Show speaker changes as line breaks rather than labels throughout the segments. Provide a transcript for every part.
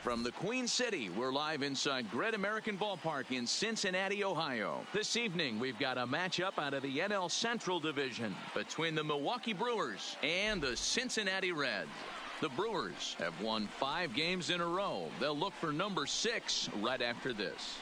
From the Queen City, we're live inside Great American Ballpark in Cincinnati, Ohio. This evening, we've got a matchup out of the NL Central Division between the Milwaukee Brewers and the Cincinnati Reds. The Brewers have won 5 games in a row. They'll look for number 6 right after this.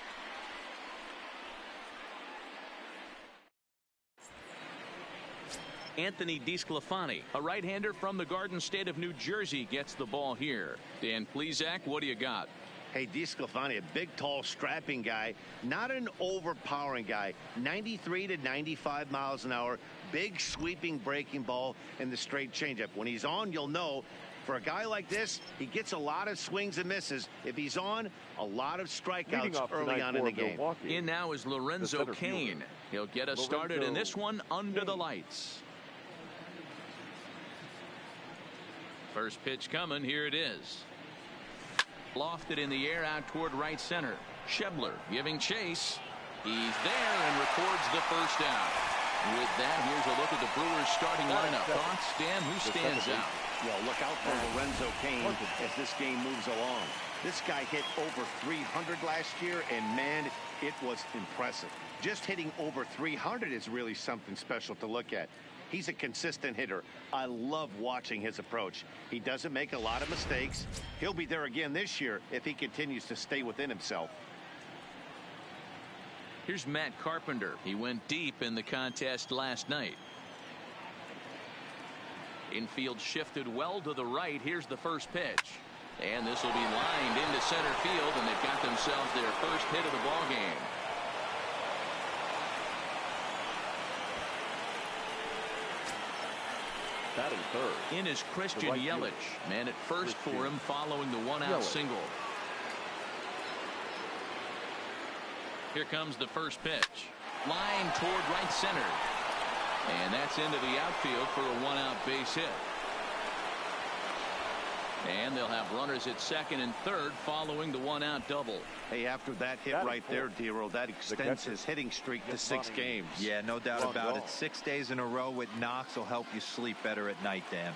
Anthony DeSclafani, a right-hander from the Garden State of New Jersey, gets the ball here. Dan Plesac, what do you got?
Hey, DeSclafani, a big, tall, strapping guy, not an overpowering guy. 93 to 95 miles an hour, big, sweeping breaking ball, and the straight changeup. When he's on, you'll know. For a guy like this, he gets a lot of swings and misses. If he's on, a lot of strikeouts early on in the game.
In now is Lorenzo Cain. He'll get us started in this one under the lights. First pitch coming. Here it is. Lofted in the air out toward right center. Schebler giving chase. He's there and records the first out. With that, here's a look at the Brewers starting lineup. Thoughts, Dan? Who stands out?
Well, look out for Lorenzo Cain as this game moves along. This guy hit over 300 last year, and man, it was impressive. Just hitting over 300 is really something special to look at. He's a consistent hitter. I love watching his approach. He doesn't make a lot of mistakes. He'll be there again this year if he continues to stay within himself.
Here's Matt Carpenter. He went deep in the contest last night. Infield shifted well to the right. Here's the first pitch. And this will be lined into center field, and they've got themselves their first hit of the ball game.
Batting third.
In is Christian Yelich. Man at first for him following the one-out single. Here comes the first pitch. Line toward right center. And that's into the outfield for a one-out base hit. And they'll have runners at second and third following the one-out double.
Hey, after that hit right there, Dero, that extends his hitting streak to 6 games.
Yeah, no doubt about it. 6 days in a row with knocks will help you sleep better at night, Dan.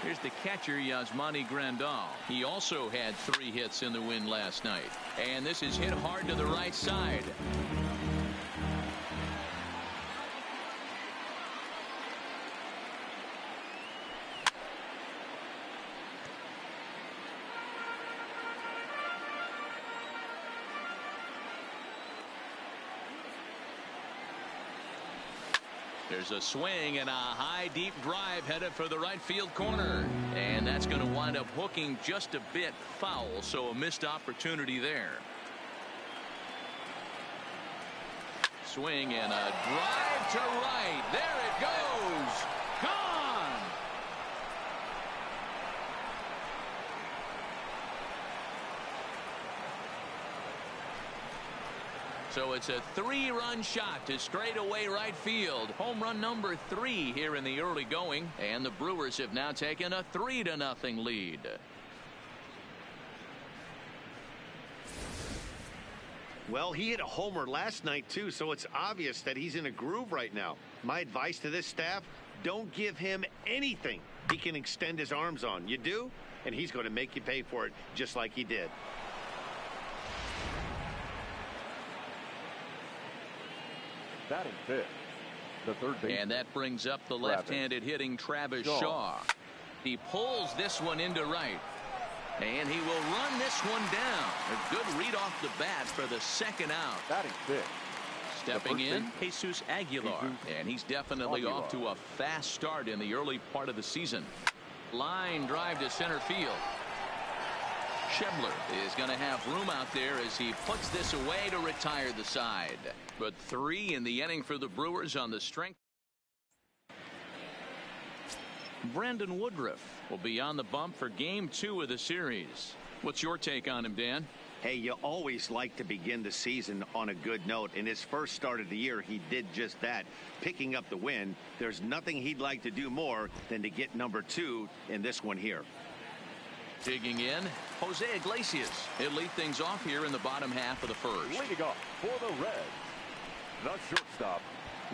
Here's the catcher, Yasmani Grandal. He also had 3 hits in the win last night. And this is hit hard to the right side. There's a swing and a high deep drive headed for the right field corner, and that's going to wind up hooking just a bit foul, so a missed opportunity there. Swing and a drive to right. There it goes. Gone. So it's a 3-run shot to straightaway right field. Home run number 3 here in the early going, and the Brewers have now taken a 3-0 lead.
Well, he hit a homer last night too, so it's obvious that he's in a groove right now. My advice to this staff, don't give him anything he can extend his arms on. You do, and he's going to make you pay for it just like he did.
Batting fifth, the third baseman.
And that brings up the left-handed hitting Travis Shaw. He pulls this one into right. And he will run this one down. A good read off the bat for the second out.
Batting fifth.
Stepping in, Jesus Aguilar. And he's definitely off to a fast start in the early part of the season. Line drive to center field. Schebler is going to have room out there as he puts this away to retire the side. But 3 in the inning for the Brewers on the strength. Brandon Woodruff will be on the bump for game 2 of the series. What's your take on him, Dan?
Hey, you always like to begin the season on a good note. In his first start of the year, he did just that, picking up the win. There's nothing he'd like to do more than to get number 2 in this one here.
Digging in, Jose Iglesias. He'll lead things off here in the bottom half of the first.
Leading off for the Reds, the shortstop,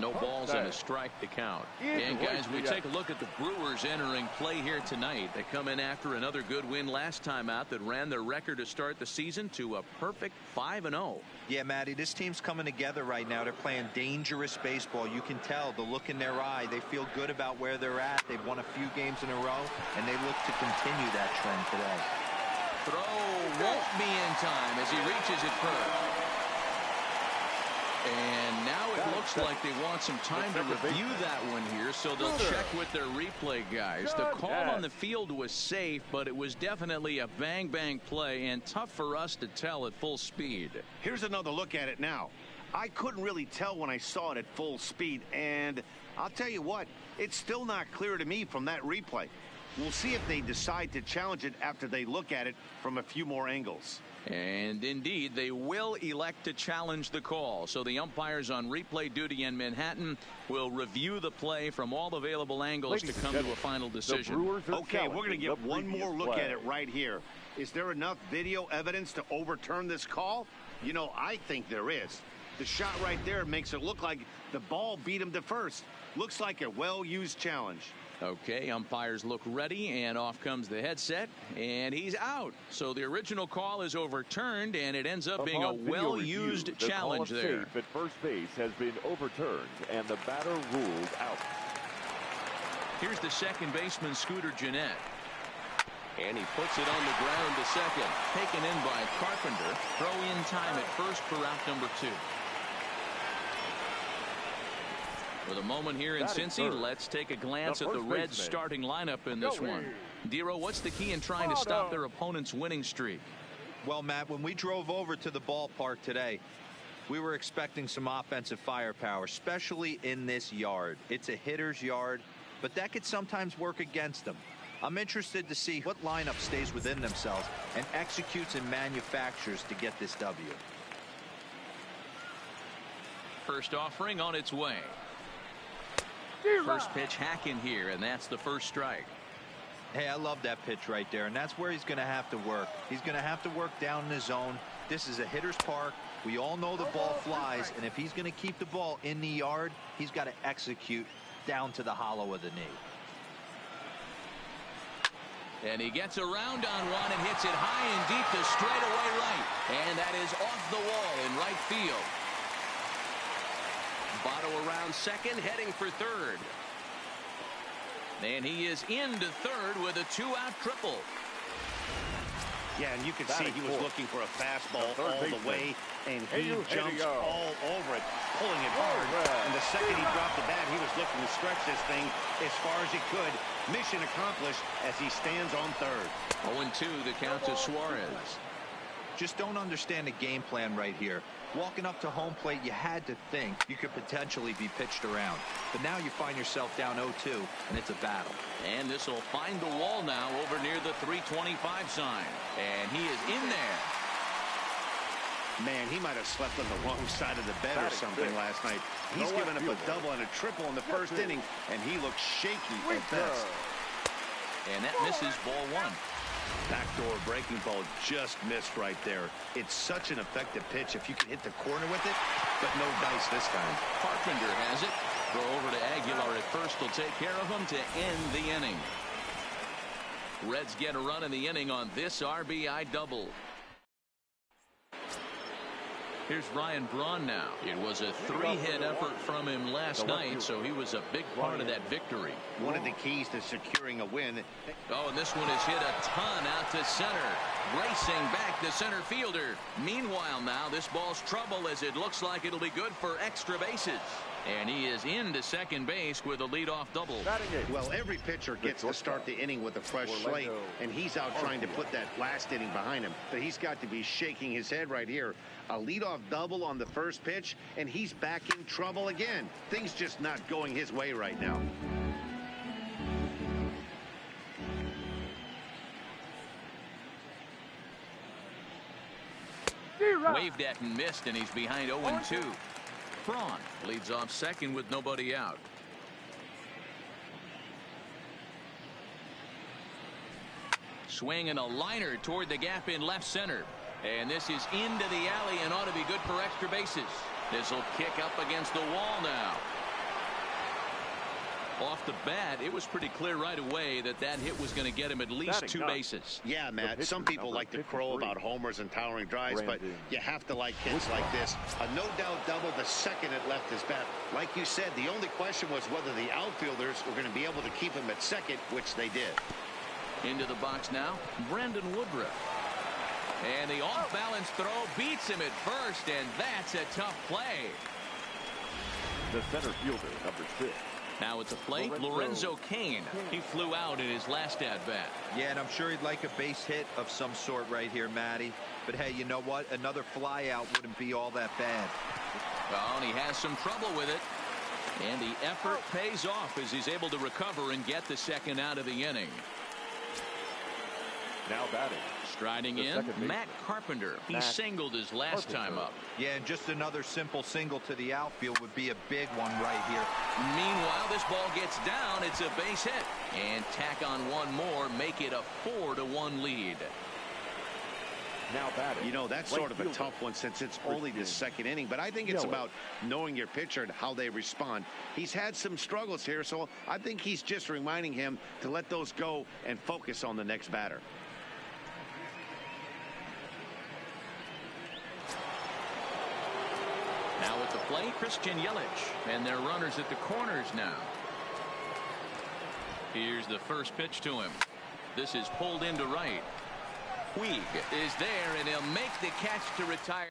No balls and a strike to count. And guys, we take a look at the Brewers entering play here tonight. They come in after another good win last time out that ran their record to start the season to a perfect 5-0.
Yeah, Matty, this team's coming together right now. They're playing dangerous baseball. You can tell the look in their eye. They feel good about where they're at. They've won a few games in a row, and they look to continue that trend today.
Throw won't be in time as he reaches it first. And now it looks like they want some time to review that one here, so they'll check with their replay guys. The call on the field was safe, but it was definitely a bang-bang play and tough for us to tell at full speed.
Here's another look at it now. I couldn't really tell when I saw it at full speed, and I'll tell you what, it's still not clear to me from that replay. We'll see if they decide to challenge it after they look at it from a few more angles.
And indeed, they will elect to challenge the call. So the umpires on replay duty in Manhattan will review the play from all available angles to come to a final decision.
Okay, we're going to get one more look at it right here. Is there enough video evidence to overturn this call? You know, I think there is. The shot right there makes it look like the ball beat him to first. Looks like a well-used challenge.
Okay, umpires look ready, and off comes the headset, and he's out. So the original call is overturned, and it ends up being a well-used challenge there.
The call at first base has been overturned, and the batter ruled out.
Here's the second baseman, Scooter Gennett. And he puts it on the ground to second. Taken in by Carpenter. Throw in time at first for out number 2. With a moment here in Cincy, let's take a glance at the Reds' starting lineup in this one. Dero, what's the key in trying to stop their opponent's winning streak?
Well, Matt, when we drove over to the ballpark today, we were expecting some offensive firepower, especially in this yard. It's a hitter's yard, but that could sometimes work against them. I'm interested to see what lineup stays within themselves and executes and manufactures to get this W.
First offering on its way. First pitch hack in here, and that's the first strike.
Hey, I love that pitch right there, and that's where he's going to have to work. He's going to have to work down in the zone. This is a hitter's park. We all know the ball flies, and if he's going to keep the ball in the yard, he's got to execute down to the hollow of the knee.
And he gets around on one and hits it high and deep to straightaway right. And that is off the wall in right field. Votto around second, heading for third. And he is into third with a 2-out triple.
Yeah, and you can see he was looking for a fastball all the way, and he jumps all over it, pulling it hard. And the second he dropped the bat, he was looking to stretch this thing as far as he could. Mission accomplished as he stands on third.
0-2, the count to Suarez.
Just don't understand the game plan right here. Walking up to home plate, you had to think you could potentially be pitched around. But now you find yourself down 0-2, and it's a battle.
And this will find the wall now over near the 325 sign. And he is in there.
Man, he might have slept on the wrong side of the bed or something last night. He's given up a double and a triple in the first inning, and he looks shaky at best.
And that misses ball 1.
Backdoor breaking ball just missed right there. It's such an effective pitch if you can hit the corner with it, but no dice this time.
Carpenter has it. Throw over to Aguilar at first will take care of him to end the inning. Reds get a run in the inning on this RBI double. Here's Ryan Braun now. It was a 3-hit effort from him last night, so he was a big part of that victory.
One of the keys to securing a win.
Oh, and this one is hit a ton out to center. Racing back the center fielder. Meanwhile now, this ball's trouble as it looks like it'll be good for extra bases. And he is into second base with a leadoff double.
Well, every pitcher gets to start the inning with a fresh slate, and he's out trying to put that last inning behind him. But he's got to be shaking his head right here. A leadoff double on the first pitch, and he's back in trouble again. Things just not going his way right now.
Waved at and missed, and he's behind 0-2. Braun leads off second with nobody out. Swing and a liner toward the gap in left center. And this is into the alley and ought to be good for extra bases. This will kick up against the wall now. Off the bat, it was pretty clear right away that that hit was going to get him at least 2 bases.
Yeah, Matt, some people like to crow about homers and towering drives, but you have to like hits like this. A no-doubt double the second it left his bat. Like you said, the only question was whether the outfielders were going to be able to keep him at second, which they did.
Into the box now, Brandon Woodruff. And the off-balance throw beats him at first, and that's a tough play.
The center fielder, number 6.
Now at the plate, Lorenzo Cain. He flew out in his last at-bat.
Yeah, and I'm sure he'd like a base hit of some sort right here, Matty. But hey, you know what? Another fly out wouldn't be all that bad.
Well, and he has some trouble with it. And the effort pays off as he's able to recover and get the second out of the inning.
Now batting.
Striding in, Matt Carpenter. He singled his last time up.
Yeah, and just another simple single to the outfield would be a big one right here.
Meanwhile, this ball gets down. It's a base hit. And tack on one more, make it a 4-1 lead.
Now batting.
You know, that's sort of a tough one since it's only the second inning, but I think it's about knowing your pitcher and how they respond. He's had some struggles here, so I think he's just reminding him to let those go and focus on the next batter.
Now at the plate, Christian Yelich, and their runners at the corners now. Here's the first pitch to him. This is pulled into right. Puig is there, and he'll make the catch to retire.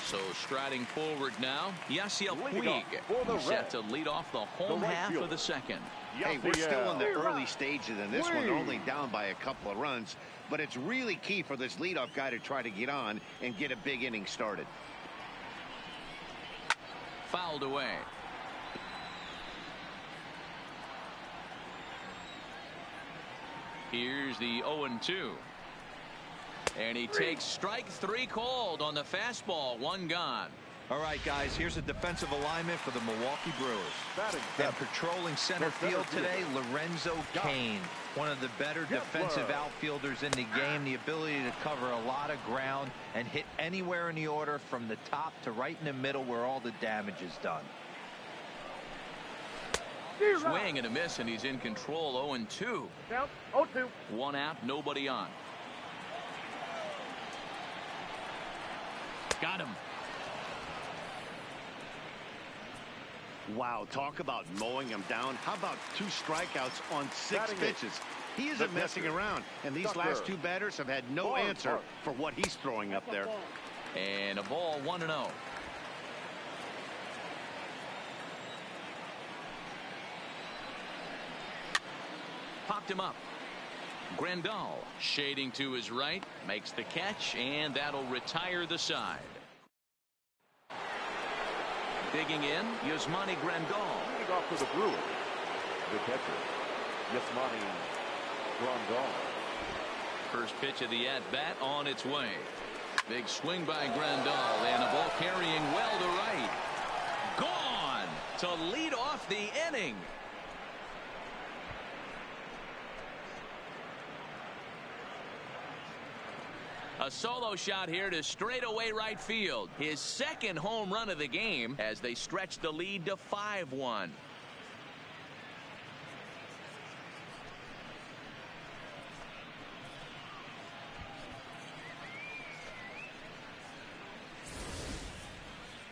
So striding forward now, Yasiel Puig. He's set to lead off the home half of the second.
Hey, we're still in the early stages in this one. They're only down by a couple of runs, but it's really key for this leadoff guy to try to get on and get a big inning started.
Fouled away. Here's the 0-2. And he takes strike 3 called on the fastball. 1 gone.
All right, guys, here's a defensive alignment for the Milwaukee Brewers. And patrolling center field today, Lorenzo Cain, one of the better defensive outfielders in the game. The ability to cover a lot of ground and hit anywhere in the order from the top to right in the middle where all the damage is done.
Swing and a miss, and he's in control. 0-2.
Count 0-2.
1 out, nobody on. Got him.
Wow, talk about mowing him down. How about 2 strikeouts on 6 pitches? He isn't messing around, and these last 2 batters have had no answer for what he's throwing up there.
And a ball, 1-0. Popped him up. Grandal shading to his right, makes the catch, and that'll retire the side. Digging in, Yasmani Grandal.
Leading off for the Brewers. The catcher, Yasmani Grandal.
First pitch of the at-bat on its way. Big swing by Grandal, and a ball carrying well to right. Gone to lead off the inning. A solo shot here to straightaway right field. His second home run of the game as they stretch the lead to 5-1.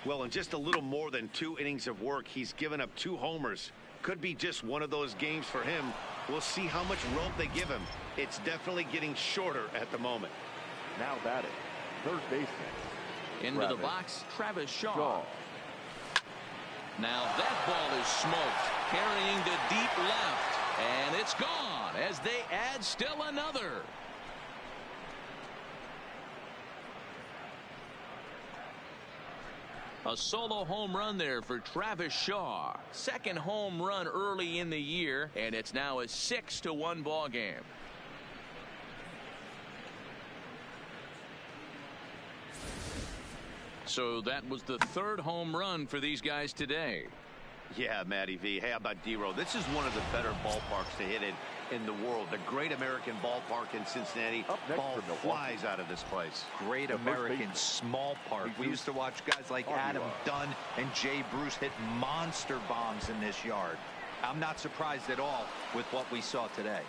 Well, in just a little more than 2 innings of work, he's given up 2 homers. Could be just one of those games for him. We'll see how much rope they give him. It's definitely getting shorter at the moment.
Now batting, third baseman.
Into the box, Travis Shaw. Now that ball is smoked, carrying to deep left, and it's gone as they add still another. A solo home run there for Travis Shaw. Second home run early in the year, and it's now a 6-1 ball game. So that was the 3rd home run for these guys today.
Yeah, Matty V. Hey, how about D-Row? This is one of the better ballparks to hit in the world. The Great American Ballpark in Cincinnati. Ball flies out of this place.
Great American small park. We used to watch guys like Adam Dunn and Jay Bruce hit monster bombs in this yard. I'm not surprised at all with what we saw today.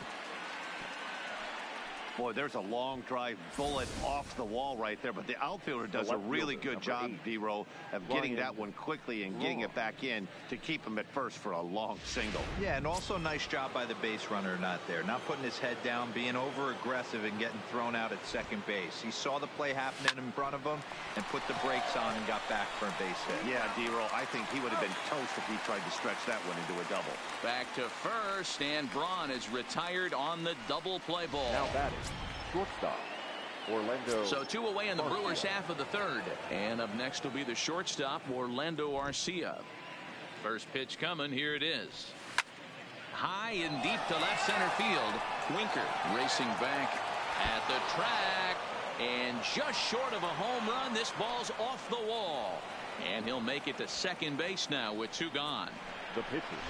Boy, there's a long drive bullet off the wall right there, but the outfielder does a really good job, D-Row, of getting that one quickly and getting it back in to keep him at first for a long single.
Yeah, and also nice job by the base runner not there, not putting his head down, being over aggressive and getting thrown out at second base. He saw the play happening in front of him and put the brakes on and got back for a base hit.
Yeah, D-Row, I think he would have been toast if he tried to stretch that one into a double.
Back to first, and Braun is retired on the double play ball.
Now batting, shortstop, Orlando.
So 2 away in the Brewers half of the third. And up next will be the shortstop, Orlando Arcia. First pitch coming. Here it is. High and deep to left center field. Winker racing back at the track. And just short of a home run, this ball's off the wall. And he'll make it to second base now with 2 gone.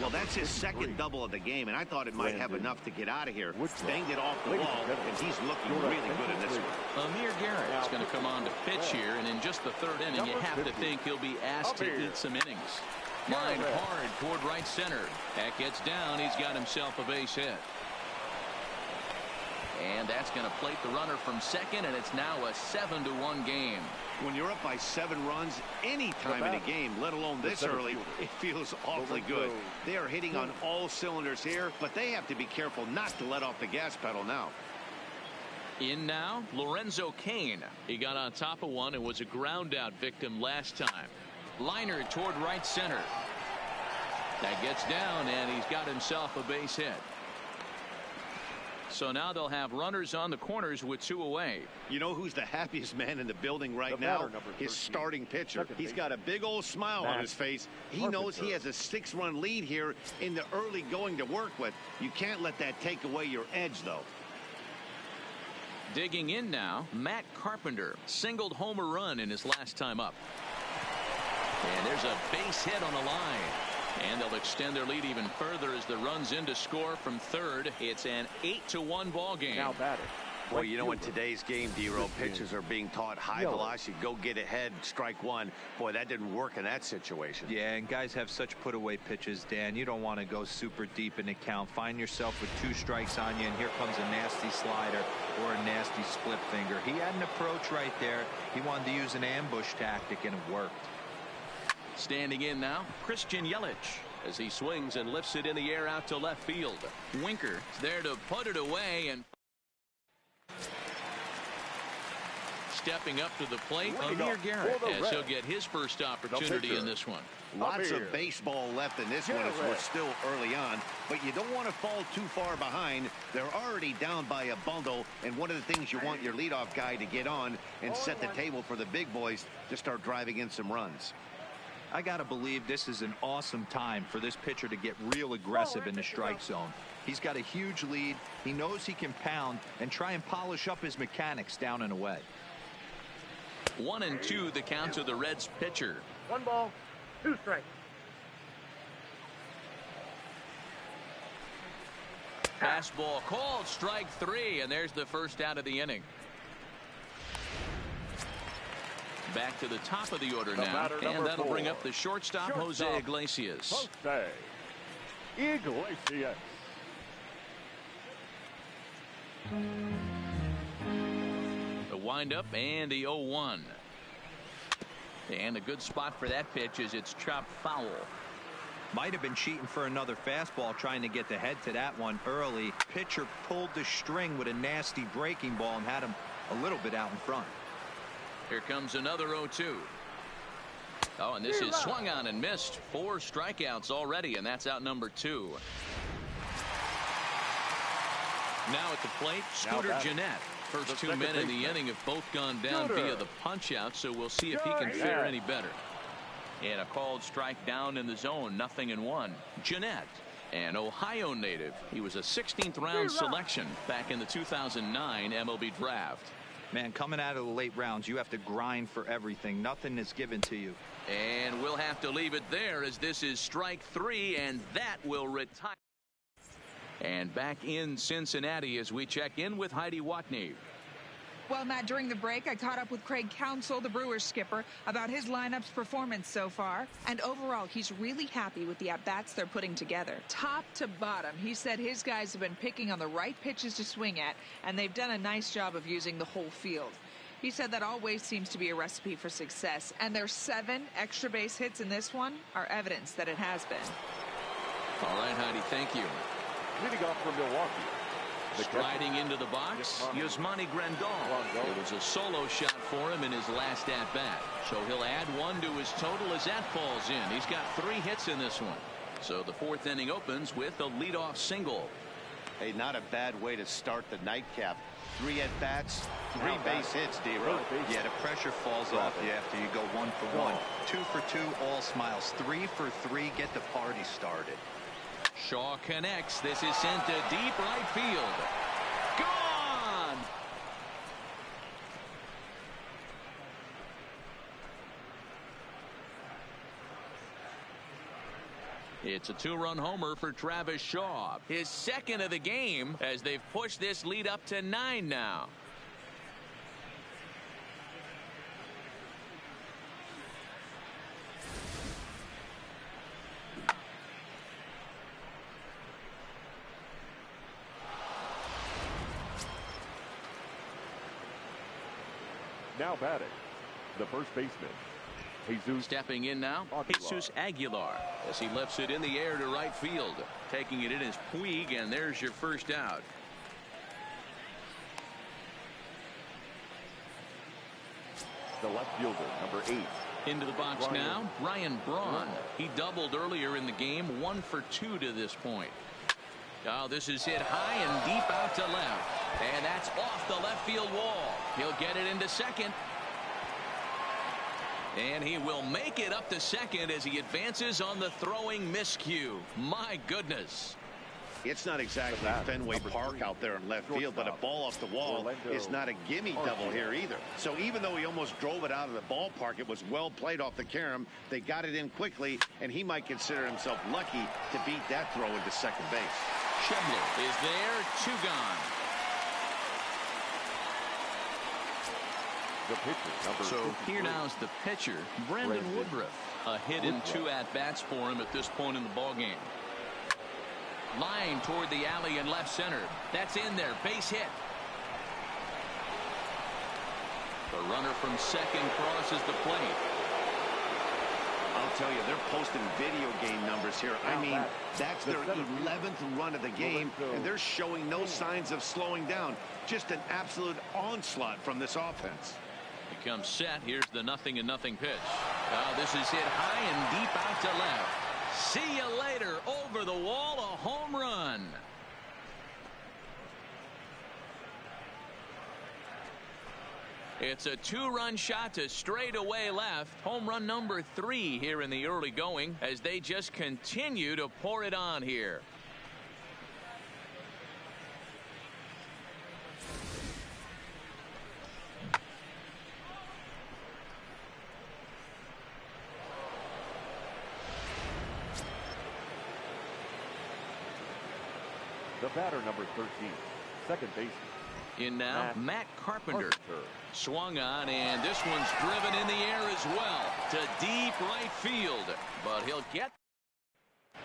Well, that's his second double of the game, and I thought it might have enough to get out of here. Banged it off the wall, and he's looking really good in this one.
Amir Garrett is going to come on to pitch here, and in just the third inning, you have to think he'll be asked to eat some innings. Line hard toward right center. That gets down. He's got himself a base hit. And that's going to plate the runner from second, and it's now a 7-1 game.
When you're up by 7 runs any time in a game, let alone this early, it feels awfully good. They are hitting on all cylinders here, but they have to be careful not to let off the gas pedal now.
In now, Lorenzo Cain. He got on top of one and was a ground out victim last time. Liner toward right center. That gets down, and he's got himself a base hit. So now they'll have runners on the corners with 2 away.
You know who's the happiest man in the building right now? His starting pitcher. He's got a big old smile on his face. He knows he has a 6-run lead here in the early going to work with. You can't let that take away your edge, though.
Digging in now, Matt Carpenter singled home a run in his last time up. And there's a base hit on the line. And they'll extend their lead even further as the runs in to score from third. It's an 8-1 ball game.
Now batting.
Well, you know, in today's game, D-Row, pitchers are being taught high velocity, go get ahead, strike one. Boy, that didn't work in that situation.
Yeah, and guys have such put-away pitches, Dan. You don't want to go super deep in the count. Find yourself with 2 strikes on you, and here comes a nasty slider or a nasty split finger. He had an approach right there. He wanted to use an ambush tactic, and it worked.
Standing in now, Christian Yelich, as he swings and lifts it in the air out to left field. Winker is there to put it away, and stepping up to the plate, Amir Garrett, as he'll get his first opportunity in this one.
Lots of baseball left in this one as we're still early on, but you don't want to fall too far behind. They're already down by a bundle, and one of the things you want your leadoff guy to get on and set the table for the big boys to start driving in some runs.
I got to believe this is an awesome time for this pitcher to get real aggressive in the strike zone. He's got a huge lead. He knows he can pound and try and polish up his mechanics down and away.
1-2 the count to the Reds pitcher.
1 ball, 2 strikes.
Fastball called, strike 3, and there's the first out of the inning. Back to the top of the order now, and that'll bring up the shortstop, Jose Iglesias.
Jose Iglesias.
The windup and the 0-1. And a good spot for that pitch is it's chopped foul.
Might have been cheating for another fastball, trying to get the head to that one early. Pitcher pulled the string with a nasty breaking ball and had him a little bit out in front.
Here comes another 0-2. Oh, and this is swung on and missed. 4 strikeouts already, and that's out number 2. Now at the plate, Scooter Gennett. First 2 men in the inning have both gone down via the punch out, so we'll see if he can fare any better. And a called strike down in the zone, 0-1. Gennett, an Ohio native. He was a 16th round selection back in the 2009 MLB draft.
Man, coming out of the late rounds, you have to grind for everything. Nothing is given to you.
And we'll have to leave it there, as this is strike 3, and that will retire. And back in Cincinnati as we check in with Heidi Watney.
Well, Matt, during the break, I caught up with Craig Counsell, the Brewers skipper, about his lineup's performance so far. And overall, he's really happy with the at-bats they're putting together. Top to bottom, he said his guys have been picking on the right pitches to swing at, and they've done a nice job of using the whole field. He said that always seems to be a recipe for success, and their 7 extra base hits in this one are evidence that it has been.
All right, Heidi, thank you.
Leading off for Milwaukee.
Striding into the box, Yasmani Grandal. It was a solo shot for him in his last at-bat. So he'll add 1 to his total as that falls in. He's got 3 hits in this one. So the 4th inning opens with a leadoff single.
Hey, not a bad way to start the nightcap. 3 at-bats, 3 base hits, D-Roy.
Yeah, the pressure falls off you after you go 1 for 1. 2 for 2, all smiles. 3 for 3, get the party started.
Shaw connects. This is sent to deep right field. Gone! It's a 2-run homer for Travis Shaw. His 2nd of the game, as they've pushed this lead up to 9 now.
Now batting, the first baseman, Jesus.
Stepping in now, Jesus Aguilar, as he lifts it in the air to right field. Taking it in is Puig, and there's your first out.
The left fielder, number 8.
Into the box now, Ryan Braun. He doubled earlier in the game, 1 for 2 to this point. Oh, this is hit high and deep out to left. And that's off the left field wall. He'll get it into second. And he will make it up to second as he advances on the throwing miscue. My goodness.
It's not exactly Fenway Park out there in left field, but a ball off the wall is not a gimme double here either. So even though he almost drove it out of the ballpark, it was well played off the carom. They got it in quickly, and he might consider himself lucky to beat that throw into second base.
Schebler is there, 2 gone.
The pitcher,
so here now is the pitcher, Brandon Woodruff. A hit in 2 at-bats for him at this point in the ballgame. Line toward the alley in left center. That's in there. Base hit. The runner from second crosses the plate.
I'll tell you, they're posting video game numbers here. I mean, that's their 11th run of the game, and they're showing no signs of slowing down. Just an absolute onslaught from this offense.
He comes set. Here's the 0-0 pitch. This is hit high and deep out to left. See you later. Over the wall, a home run. It's a 2-run shot to straightaway left. Home run number 3 here in the early going as they just continue to pour it on here.
The batter, number 13, second baseman.
In now, Matt Carpenter. Swung on, and this one's driven in the air as well to deep right field. But he'll get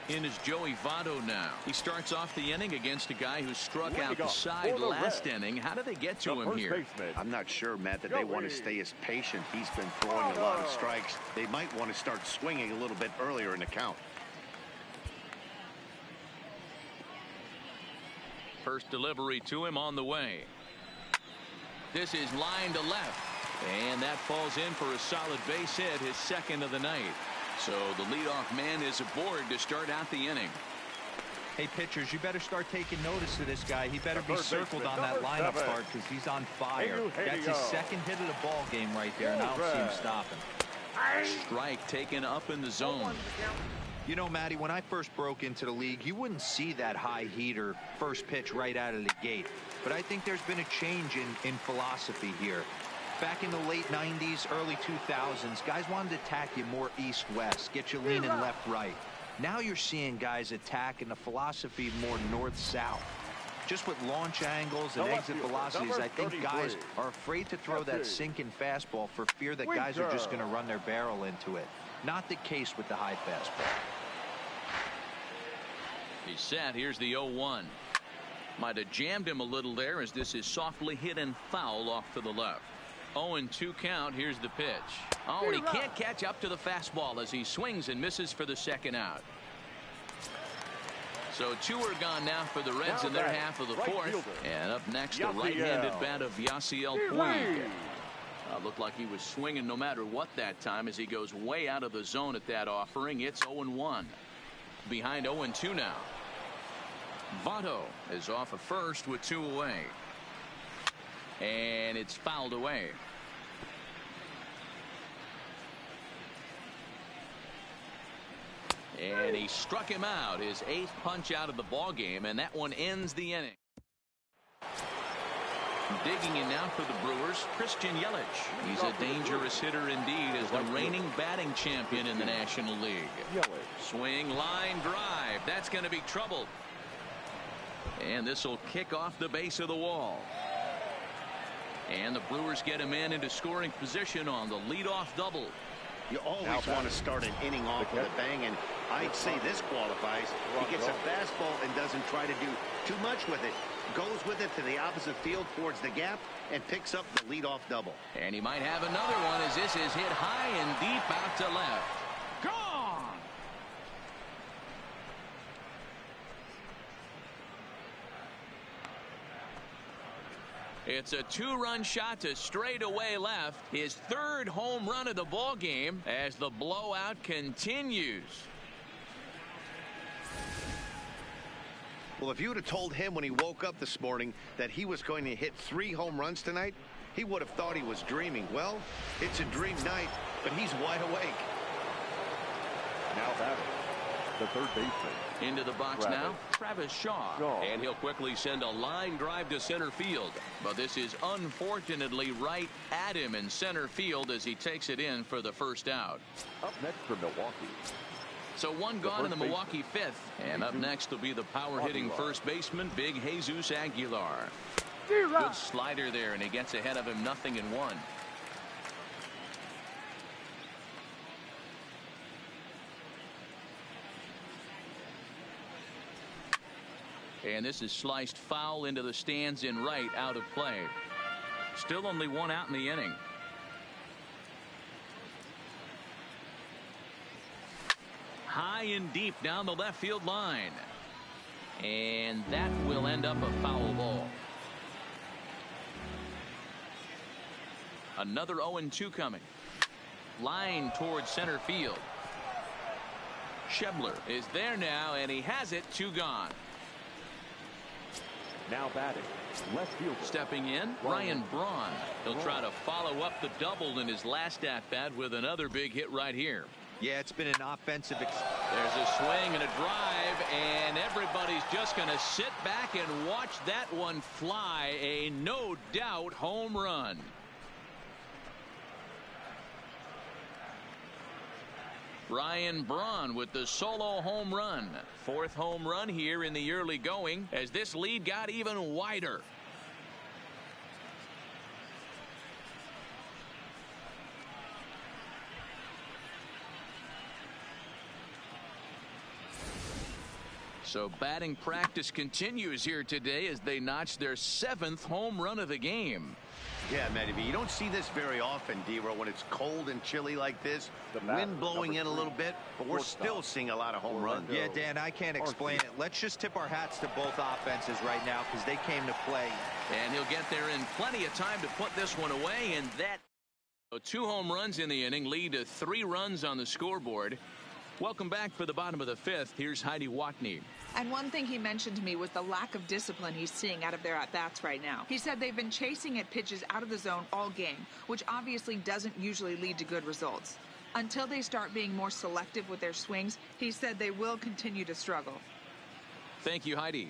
in is Joey Votto now. He starts off the inning against a guy who struck out the side last inning. How do they get to him here?
I'm not sure, Matt, that they want to stay as patient. He's been throwing a lot of strikes. They might want to start swinging a little bit earlier in the count.
First delivery to him on the way. This is line to left, and that falls in for a solid base hit, his 2nd of the night. So the leadoff man is aboard to start out the inning.
Hey, pitchers, you better start taking notice of this guy. He better be circled on that lineup card because he's on fire. That's his 2nd hit of the ball game right there, and I don't see him stopping.
Strike taken up in the zone.
You know, Matty, when I first broke into the league, you wouldn't see that high heater first pitch right out of the gate. But I think there's been a change in philosophy here. Back in the late 90s, early 2000s, guys wanted to attack you more east-west, get you leaning left-right. Now you're seeing guys attack in the philosophy more north-south. Just with launch angles and exit velocities, I think guys are afraid to throw that sinking fastball for fear that guys are just going to run their barrel into it. Not the case with the high fastball.
He's set. Here's the 0-1. Might have jammed him a little there as this is softly hit and foul off to the left. 0-2 count. Here's the pitch. Oh, and he can't catch up to the fastball as he swings and misses for the second out. So 2 are gone now for the Reds in their half of the fourth. And up next, the right-handed bat of Yasiel Puig. Looked like he was swinging no matter what that time as he goes way out of the zone at that offering. It's 0-1. Behind 0-2 now. Votto is off of first with 2 away. And it's fouled away. And he struck him out, his 8th punch out of the ball game, and that one ends the inning. Digging in now for the Brewers, Christian Yelich. He's a dangerous hitter indeed as the reigning batting champion in the National League. Swing, line, drive. That's going to be trouble. And this will kick off the base of the wall. And the Brewers get a man into scoring position on the leadoff double.
You always want to start an inning off with a bang, and I'd say this qualifies. He gets a fastball and doesn't try to do too much with it. Goes with it to the opposite field towards the gap and picks up the leadoff double.
And he might have another one as this is hit high and deep out to left. Gone! It's a 2-run shot to straightaway left. His 3rd home run of the ball game as the blowout continues.
Well, if you would have told him when he woke up this morning that he was going to hit 3 home runs tonight, he would have thought he was dreaming. Well, it's a dream night, but he's wide awake.
Now batting, the third baseman.
Into the box now, Travis Shaw. And he'll quickly send a line drive to center field. But this is unfortunately right at him in center field as he takes it in for the first out.
Up next for Milwaukee.
So 1 gone in the Milwaukee 5th. And up next will be the power-hitting first baseman, Big Jesus Aguilar. Good slider there, and he gets ahead of him 0-1. And this is sliced foul into the stands in right, out of play. Still only 1 out in the inning. High and deep down the left field line. And that will end up a foul ball. Another 0-2 coming. Line towards center field. Shebler is there now, and he has it. 2 gone.
Now batting, left fielder.
Stepping in, Ryan Braun. He'll try to follow up the double in his last at-bat with another big hit right here.
Yeah, it's been an offensive.
There's a swing and a drive, and everybody's just going to sit back and watch that one fly. A no-doubt home run. Ryan Braun with the solo home run. 4th home run here in the early going as this lead got even wider. So batting practice continues here today as they notch their 7th home run of the game.
Yeah, Matty V, you don't see this very often, D-Row, when it's cold and chilly like this. Wind blowing in a little bit, but we're still seeing a lot of home runs.
Yeah, Dan, I can't explain it. Let's just tip our hats to both offenses right now because they came to play.
And he'll get there in plenty of time to put this one away, and that 2 home runs in the inning lead to 3 runs on the scoreboard. Welcome back for the bottom of the 5th. Here's Heidi Watney.
And one thing he mentioned to me was the lack of discipline he's seeing out of their at-bats right now. He said they've been chasing at pitches out of the zone all game, which obviously doesn't usually lead to good results. Until they start being more selective with their swings, he said they will continue to struggle.
Thank you, Heidi.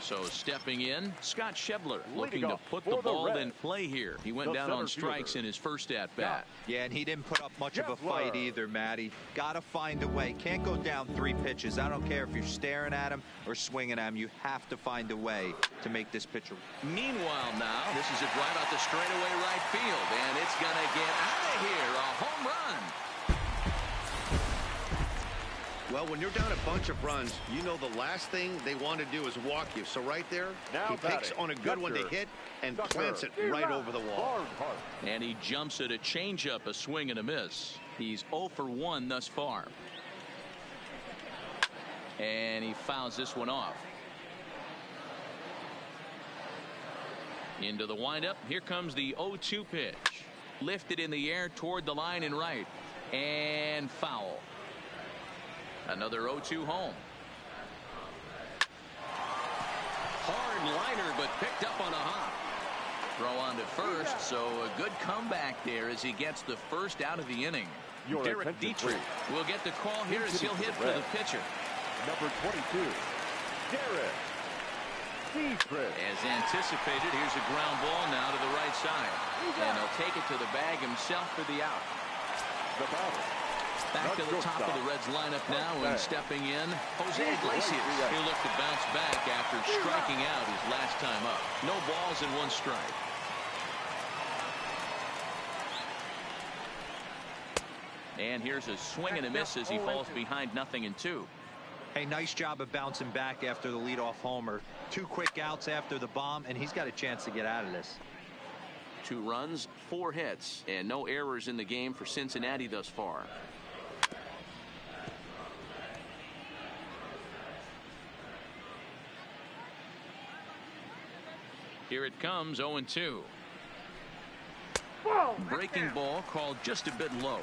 So stepping in, Scott Schebler looking to put the ball in play here. He went down on strikes in his first at-bat.
Yeah, and he didn't put up much of a fight either, Matty. Got to find a way. Can't go down 3 pitches. I don't care if you're staring at him or swinging at him. You have to find a way to make this pitcher.
Meanwhile now, this is a drive out the straightaway right field, and it's going to get out of here. A home run.
Well, when you're down a bunch of runs, you know the last thing they want to do is walk you. So right there, he picks on a good one to hit and plants it right over the wall.
And he jumps at a changeup, a swing and a miss. He's 0 for 1 thus far. And he fouls this one off. Into the windup. Here comes the 0-2 pitch. Lifted in the air toward the line and right. And foul. Another 0-2 home. Hard liner, but picked up on a hop. Throw on to first, so a good comeback there as he gets the first out of the inning. Derek Dietrich will get the call here as he'll hit for the pitcher.
Number 22, Derek Dietrich.
As anticipated, here's a ground ball now to the right side. And he'll take it to the bag himself for the out.
The batter.
Back to the top of the Reds lineup now, and stepping in, Jose Iglesias. He'll look to bounce back after striking out his last time up. No balls and 1 strike. And here's a swing and a miss as he falls behind 0-2.
Hey, nice job of bouncing back after the leadoff homer. 2 quick outs after the bomb, and he's got a chance to get out of this.
2 runs, 4 hits, and no errors in the game for Cincinnati thus far. Here it comes, 0-2. Breaking ball called just a bit low.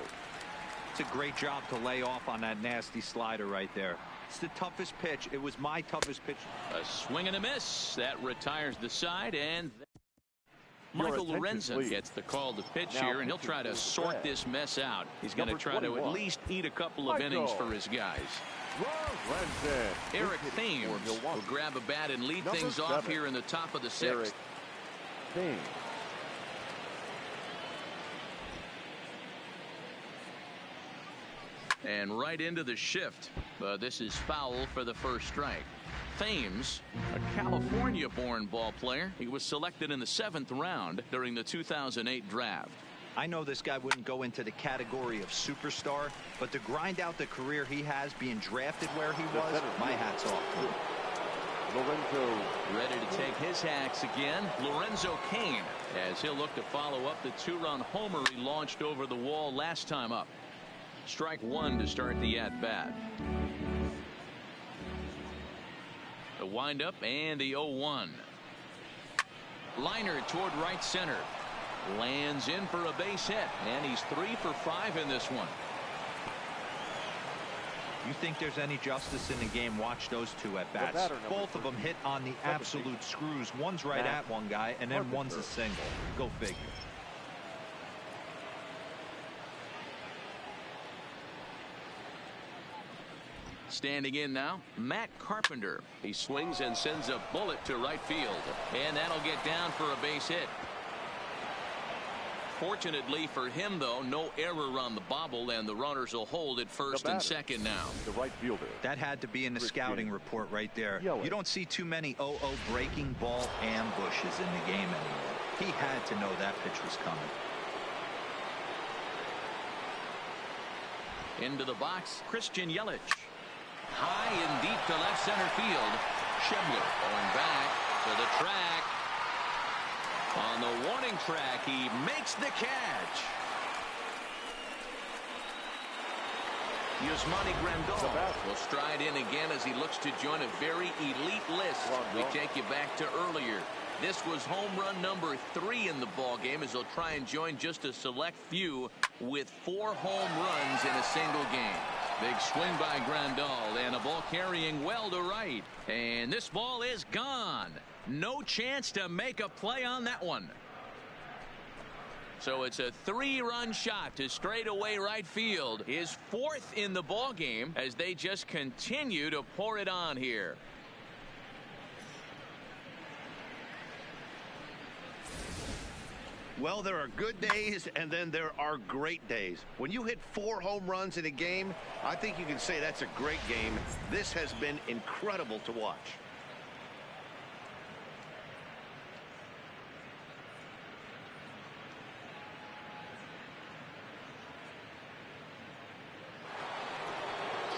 It's a great job to lay off on that nasty slider right there. It's the toughest pitch. It was my toughest pitch.
A swing and a miss. That retires the side, and Michael Lorenzen gets the call to pitch here, and he'll try to sort this mess out. He's going to try to at least eat a couple of innings for his guys. Eric Thames will grab a bat and lead things off here in the top of the 6th. And right into the shift. This is foul for the first strike. Thames, a California-born ball player. He was selected in the 7th round during the 2008 draft.
I know this guy wouldn't go into the category of superstar, but to grind out the career he has being drafted where he was, my hat's off.
Lorenzo.
Ready to take his hacks again. Lorenzo Cain, as he'll look to follow up the 2-run homer he launched over the wall last time up. Strike 1 to start the at-bat. The windup and the 0-1. Liner toward right center. Lands in for a base hit, and he's 3 for 5 in this one.
You think there's any justice in the game? Watch those 2 at bats. Both of them hit on the absolute screws. One's right at one guy, and then one's a single. Go figure.
Standing in now, Matt Carpenter. He swings and sends a bullet to right field, and that'll get down for a base hit. Fortunately for him, though, no error on the bobble, and the runners will hold at first and second now.
The right fielder.
That had to be in the scouting report right there. You don't see too many 0-0 breaking ball ambushes in the game anymore. He had to know that pitch was coming.
Into the box, Christian Yelich. High and deep to left center field. Schebler going back to the track. On the warning track, he makes the catch. Yasmani Grandal will stride in again as he looks to join a very elite list. We take you back to earlier. This was home run number 3 in the ball game, as he'll try and join just a select few with 4 home runs in a single game. Big swing by Grandal, and a ball carrying well to right. And this ball is gone. No chance to make a play on that one. So it's a 3-run shot to straightaway right field. His 4th in the ball game as they just continue to pour it on here.
Well, there are good days and then there are great days. When you hit 4 home runs in a game, I think you can say that's a great game. This has been incredible to watch.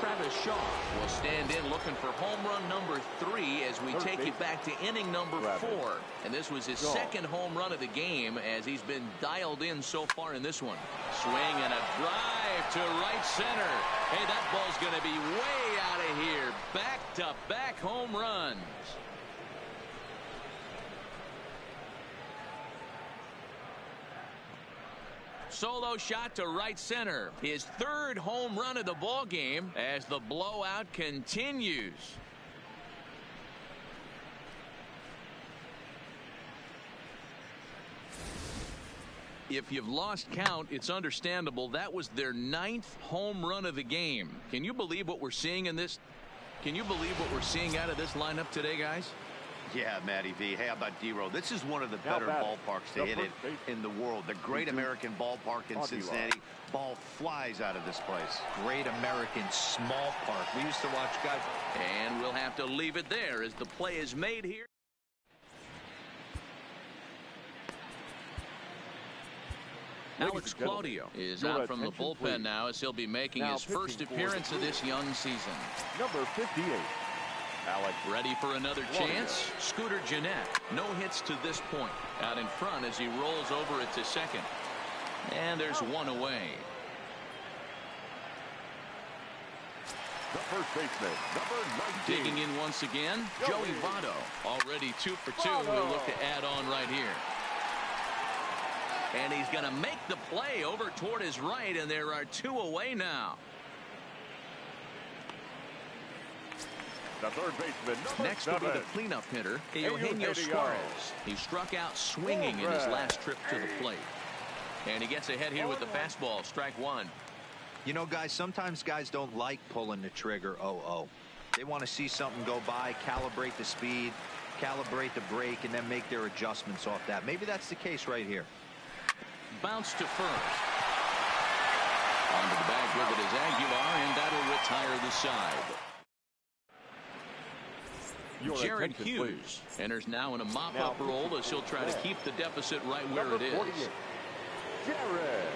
Travis Shaw will stand in looking for home run number 3 as we take it back to inning number 4. And this was his 2nd home run of the game as he's been dialed in so far in this one. Swing and a drive to right center. Hey, that ball's going to be way out of here. Back-to-back home runs. Solo shot to right center. His 3rd home run of the ball game as the blowout continues. If you've lost count, it's understandable. That was their 9th home run of the game. Can you believe what we're seeing in this? Can you believe what we're seeing out of this lineup today, guys?
Yeah, Matty V. Hey, how about D-Row? This is one of the better ballparks to hit it in the world. The Great American Ballpark in Cincinnati. Ball flies out of this place.
Great American small park. We used to watch guys.
And we'll have to leave it there as the play is made here. Alex Claudio is out from the bullpen now as he'll be making his first appearance of this young season.
Number 58. Alex.
Ready for another chance? Scooter Gennett. No hits to this point. Out in front as he rolls over it to second. And there's one away.
The first baseman, number 19.
Digging in once again, Joey Votto. Already 2 for 2. We'll look to add on right here. And he's going to make the play over toward his right, and there are 2 away now.
The third baseman,
Next will be the cleanup hitter, Eugenio Suarez. He struck out swinging in his last trip to the plate. And he gets ahead here with the fastball, strike 1.
You know, guys, sometimes guys don't like pulling the trigger 0-0. They want to see something go by, calibrate the speed, calibrate the brake, and then make their adjustments off that. Maybe that's the case right here.
Bounce to first. Onto the bag with it is Aguilar, and that'll retire the side. Jared Hughes enters now in a mop-up role as he'll try to keep the deficit right where it is.
Jared.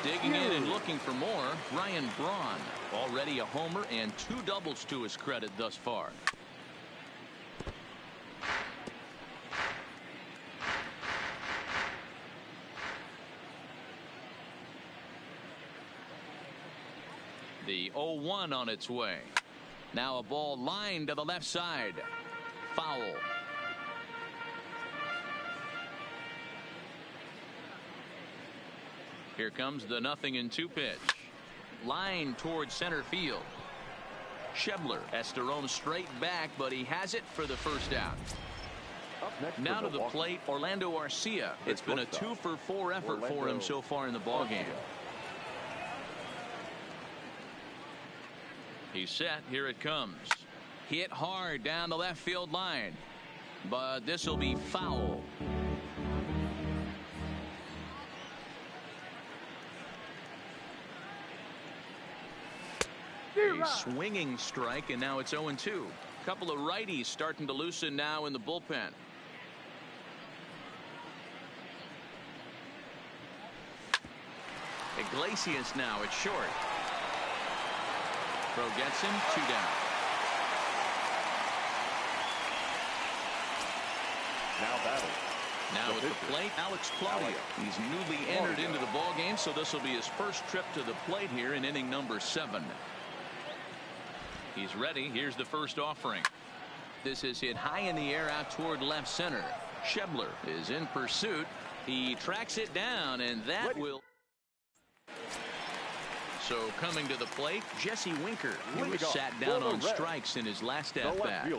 Digging in and looking for more, Ryan Braun. Already a homer and 2 doubles to his credit thus far. The 0-1 on its way. Now a ball lined to the left side. Foul. Here comes the 0-2 pitch. Line towards center field. Shebler has to roam straight back, but he has it for the first out. Now to the plate, Orlando Arcia. It's been a 2-for-4 effort for him so far in the ballgame. He's set. Here it comes. Hit hard down the left field line. But this will be foul. A swinging strike, and now it's 0-2. A couple of righties starting to loosen now in the bullpen. Iglesias now at short. Throw gets him, 2 down.
Now battle.
Now at the plate, Alex Claudio. He's newly entered into the ballgame, so this will be his first trip to the plate here in inning number 7. He's ready. Here's the first offering. This is hit high in the air out toward left center. Shebler is in pursuit. He tracks it down, and that will So coming to the plate, Jesse Winker. He was sat down on strikes in his last at-bat.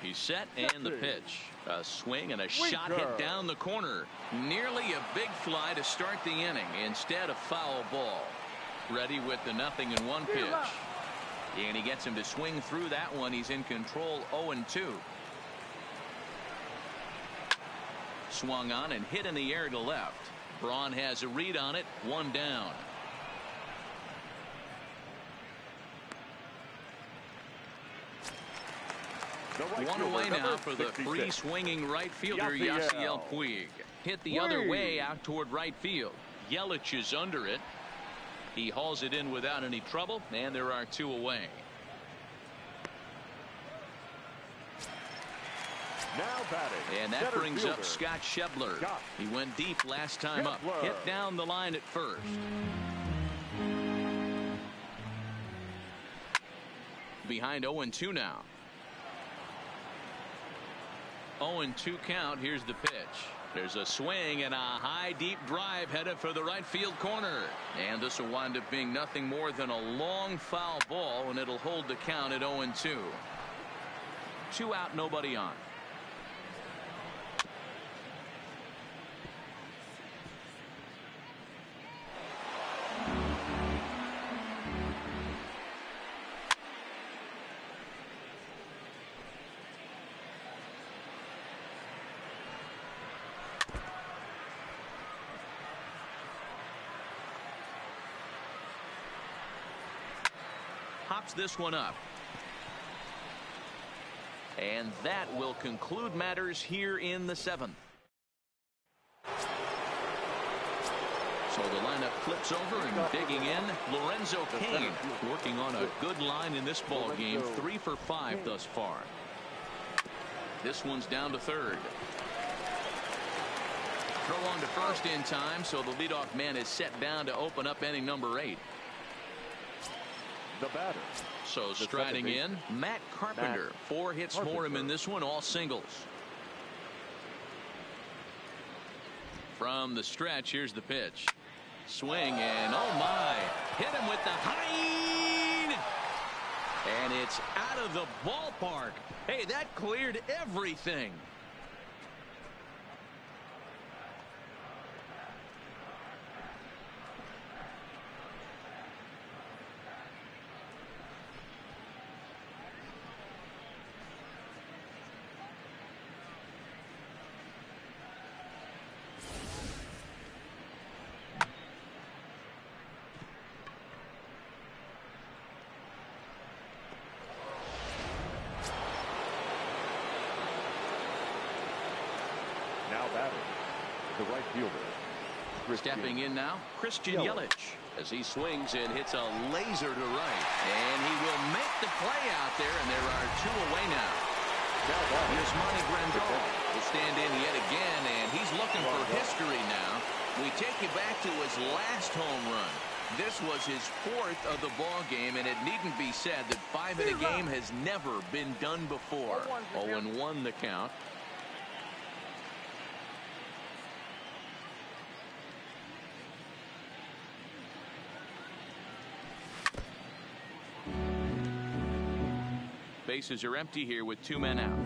He's set and the pitch. A swing and a shot hit down the corner. Nearly a big fly to start the inning. Instead, a foul ball. Ready with the 0-1 pitch. And he gets him to swing through that one. He's in control 0-2. Swung on and hit in the air to left. Braun has a read on it. 1 down. One away now for the free swinging right fielder Yasiel Puig. Hit the other way out toward right field. Yelich is under it. He hauls it in without any trouble, and there are 2 away.
Now batting.
And that brings up Scott Schebler. He went deep last time up. Hit down the line at first. Behind 0-2 now. 0-2 count. Here's the pitch. There's a swing and a high deep drive headed for the right field corner. And this will wind up being nothing more than a long foul ball, and it'll hold the count at 0-2. 2 out, nobody on. Hops this one up. And that will conclude matters here in the 7th. So the lineup flips over and digging in. Lorenzo Cain working on a good line in this ball game. 3 for 5 thus far. This one's down to third. Throw on to first in time, so the leadoff man is set down to open up inning number 8.
The batter.
So striding in, Matt Carpenter. 4 hits for him in this one, all singles. From the stretch, here's the pitch. Swing and oh my, hit him with the high, and it's out of the ballpark. Hey, that cleared everything.
The right fielder.
Stepping in now, Christian Yelich, as he swings and hits a laser to right. And he will make the play out there, and there are 2 away now. Yasmani Grandal will stand in yet again, and he's looking for history now. We take you back to his last home run. This was his 4th of the ball game, and it needn't be said that 5 in a game has never been done before. 0-1 the count. Bases are empty here with 2 men out.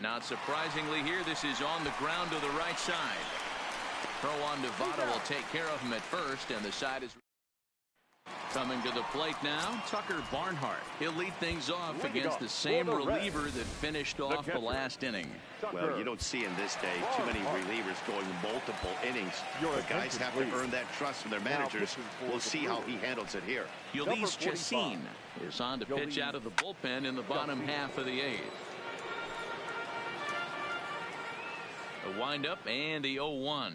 Not surprisingly here, this is on the ground to the right side. Throw on to Votto will take care of him at first, and the side is coming to the plate now. Tucker Barnhart. He'll lead things off against the same reliever that finished off the last inning.
Well, you don't see in this day too many relievers going multiple innings. The guys have to earn that trust from their managers. We'll see how he handles it here.
Ulysses Chacin is on to pitch out of the bullpen in the bottom half of the 8th. A windup and the 0-1.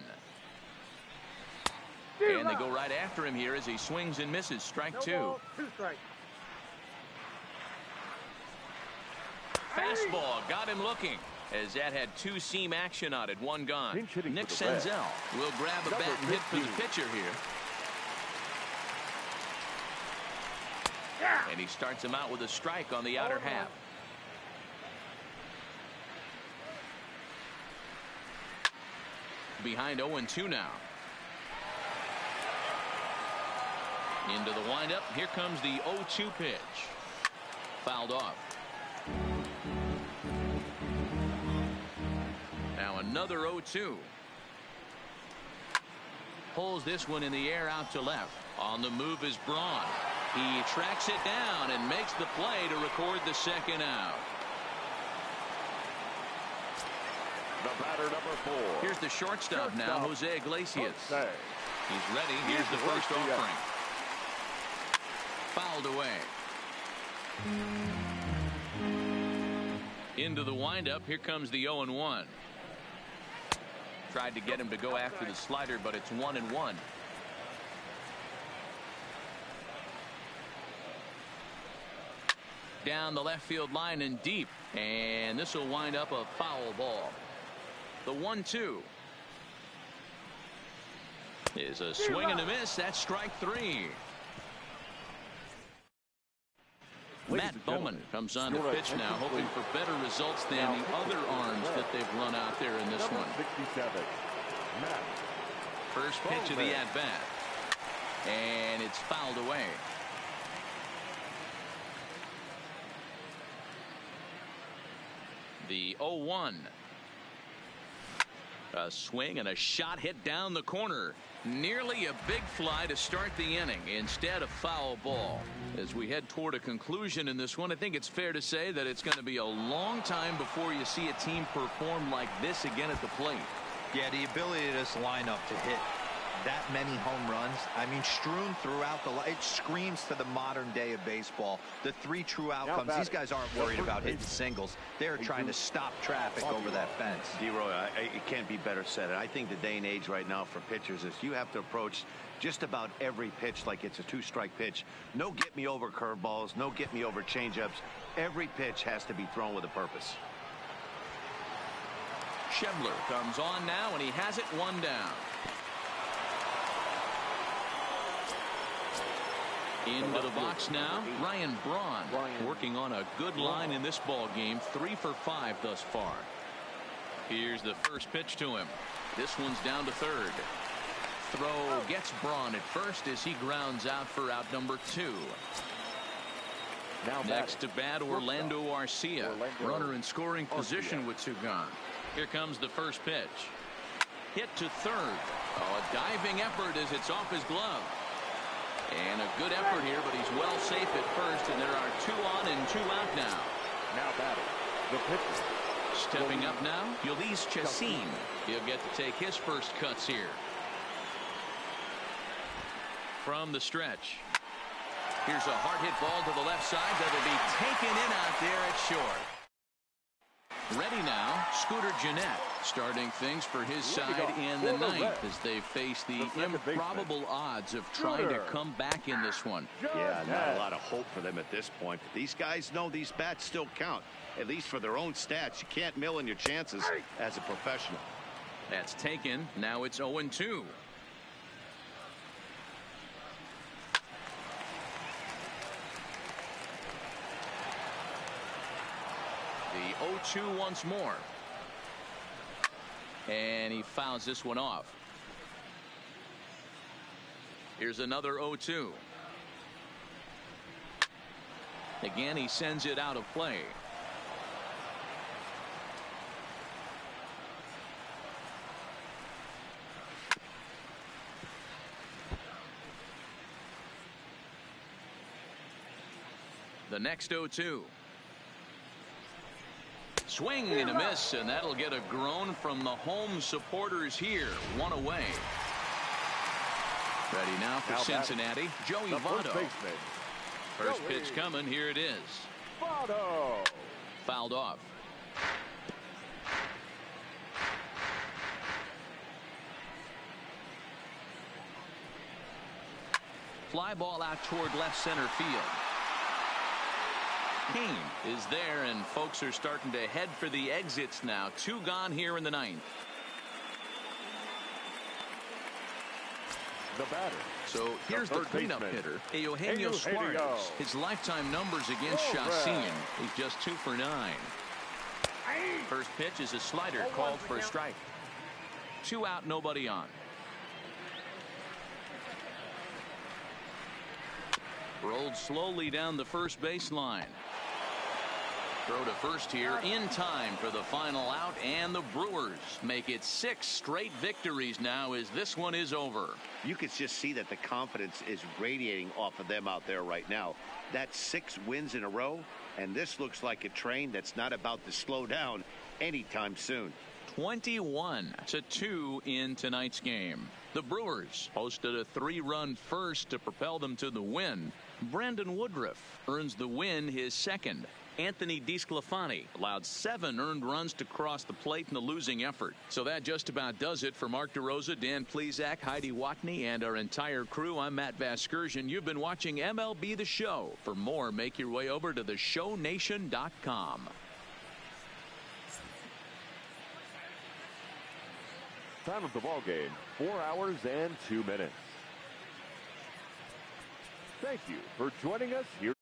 And they go right after him here as he swings and misses. Strike 2.
2 strikes.
Fastball got him looking, as that had 2 seam action on it. 1 gone. Nick Senzel will grab a bat and hit for the pitcher here. And he starts him out with a strike on the outer half. behind 0-2 now. Into the windup. Here comes the 0-2 pitch. Fouled off. Now another 0-2. Pulls this one in the air out to left. On the move is Braun. He tracks it down and makes the play to record the second out.
The batter, number 4.
Here's the shortstop now, Jose Iglesias. He's ready. Here's the first offering. Fouled away. Into the windup. Here comes the 0-1. Tried to get him to go after the slider, but it's 1-1. Down the left field line and deep, and this will wind up a foul ball. The 1-2 is a swing and a miss. That's strike 3. Matt Bowman comes on the pitch now, hoping for better results than the other arms that they've run out there in this one.
67.
First pitch of the at-bat, and it's fouled away. The 0-1. A swing and a shot hit down the corner. Nearly a big fly to start the inning. Instead, a foul ball. As we head toward a conclusion in this one, I think it's fair to say that it's going to be a long time before you see a team perform like this again at the plate.
Yeah, the ability of this lineup to hit that many home runs, I mean, strewn throughout it screams to the modern day of baseball. The 3 true outcomes. These guys aren't worried about hitting singles. They're trying to stop traffic over that fence.
D-Roy, it can't be better said. I think the day and age right now for pitchers is you have to approach just about every pitch like it's a 2-strike pitch. No get-me-over curveballs, no get-me-over changeups. Every pitch has to be thrown with a purpose.
Schebler comes on now, and he has it 1 down. Into the box now, Ryan Braun working on a good line in this ball game. 3 for 5 thus far. Here's the first pitch to him. This one's down to third. Throw gets Braun at first as he grounds out for out number 2. Next to bat, Orlando Arcia. Runner in scoring position with 2 gone. Here comes the first pitch. Hit to third. Oh, a diving effort as it's off his glove. And a good effort here, but he's well safe at first, and there are 2 on and 2 out now.
Now batting, the pitcher.
Stepping up now, Ulysses Chassin. He'll get to take his first cuts here. From the stretch. Here's a hard hit ball to the left side that'll be taken in out there at short. Ready now, Scooter Gennett starting things for his side in the 9th as they face the improbable odds of trying to come back in this one.
Yeah, not a lot of hope for them at this point. These guys know these bats still count, at least for their own stats. You can't mill in your chances as a professional.
That's taken. Now it's 0-2. The 0-2 once more. And he fouls this one off. Here's another 0-2. Again, he sends it out of play. The next 0-2. Swing and a miss, and that'll get a groan from the home supporters here. 1 away. Ready now for Cincinnati, Joey Votto. First pitch coming. Here it is. Fouled off. Fly ball out toward left center field. Kane is there, and folks are starting to head for the exits now. 2 gone here in the 9th.
The batter.
So here's the cleanup hitter, Eugenio Suarez. His lifetime numbers against Chassin. He's just 2 for 9. First pitch is a slider called for a strike. 2 out, nobody on. Rolled slowly down the first baseline. Throw to first here in time for the final out, and the Brewers make it 6 straight victories now as this one is over.
You can just see that the confidence is radiating off of them out there right now. That's 6 wins in a row, and this looks like a train that's not about to slow down anytime soon.
21-2 in tonight's game. The Brewers posted a 3-run first to propel them to the win. Brandon Woodruff earns the win, his second. Anthony DeSclafani allowed 7 earned runs to cross the plate in the losing effort. So that just about does it for Mark DeRosa, Dan Plesac, Heidi Watney, and our entire crew. I'm Matt Vasgersian. You've been watching MLB The Show. For more, make your way over to theshownation.com.
Time of the ball game, 4 hours and 2 minutes. Thank you for joining us here.